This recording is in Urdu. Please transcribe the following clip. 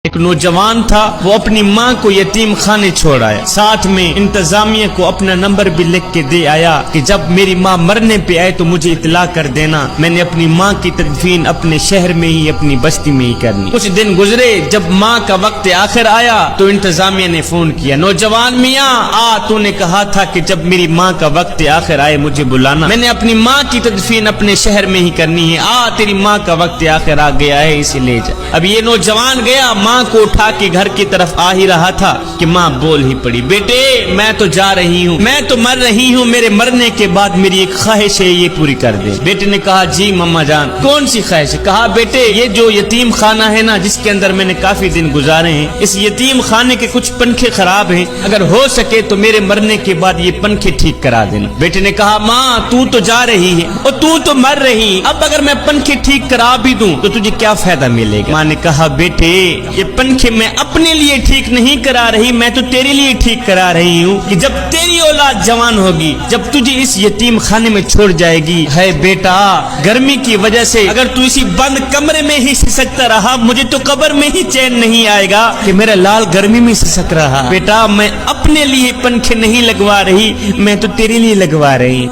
ایک نوجوان تھا، وہ اپنی ماں کو یتیم خانے چھوڑ آیا، ساتھ میں انتظامیہ کو اپنا نمبر بھی لکھ کے دے آیا کہ جب میری ماں مرنے پہ آئے تو مجھے اطلاع کر دینا، میں نے اپنی ماں کی تدفین اپنے شہر میں ہی اپنی بستی میں ہی کرنی۔ کچھ دن گزرے، جب ماں کا وقت آخر آیا تو انتظامیہ نے فون کیا، نوجوان میاں تو نے کہا تھا کہ جب میری ماں کا وقت آخر آئے مجھے بلانا، میں نے اپنی ماں کی تدفین اپنے شہر میں ہی کرنی ہے، تیری ماں کا وقت آخر آ گیا ہے، اسے لے جا۔ اب یہ نوجوان گیا، ماں کو اٹھا کے گھر کی طرف آ ہی رہا تھا کہ ماں بول ہی پڑی، بیٹے میں تو جا رہی ہوں، میں تو مر رہی ہوں، میرے مرنے کے بعد میری ایک خواہش ہے، یہ پوری کر دے۔ بیٹے نے کہا جی ماما جان کون سی خواہش ہے؟ کہا بیٹے یہ جو یتیم خانہ ہے نا جس کے اندر میں نے کافی دن گزارے ہیں، اس یتیم خانے کے کچھ پنکھے خراب ہیں، اگر ہو سکے تو میرے مرنے کے بعد یہ پنکھے ٹھیک کرا دینا۔ بیٹے نے کہا ماں تو جا رہی ہے اور تو مر رہی، اب اگر میں پنکھے ٹھیک کرا بھی دوں تو تجھے کیا فائدہ ملے گا؟ ماں نے کہا بیٹے یہ پنکھے میں اپنے لیے ٹھیک نہیں کرا رہی، میں تو تیرے لیے ٹھیک کرا رہی ہوں کہ جب تیری اولاد جوان ہوگی، جب تجھے اس یتیم خانے میں چھوڑ جائے گی، ہے بیٹا گرمی کی وجہ سے اگر تو اسی بند کمرے میں ہی سسکتا رہا، مجھے تو قبر میں ہی چین نہیں آئے گا کہ میرا لال گرمی میں سسک رہا۔ بیٹا میں اپنے لیے پنکھے نہیں لگوا رہی، میں تو تیرے لیے لگوا رہی۔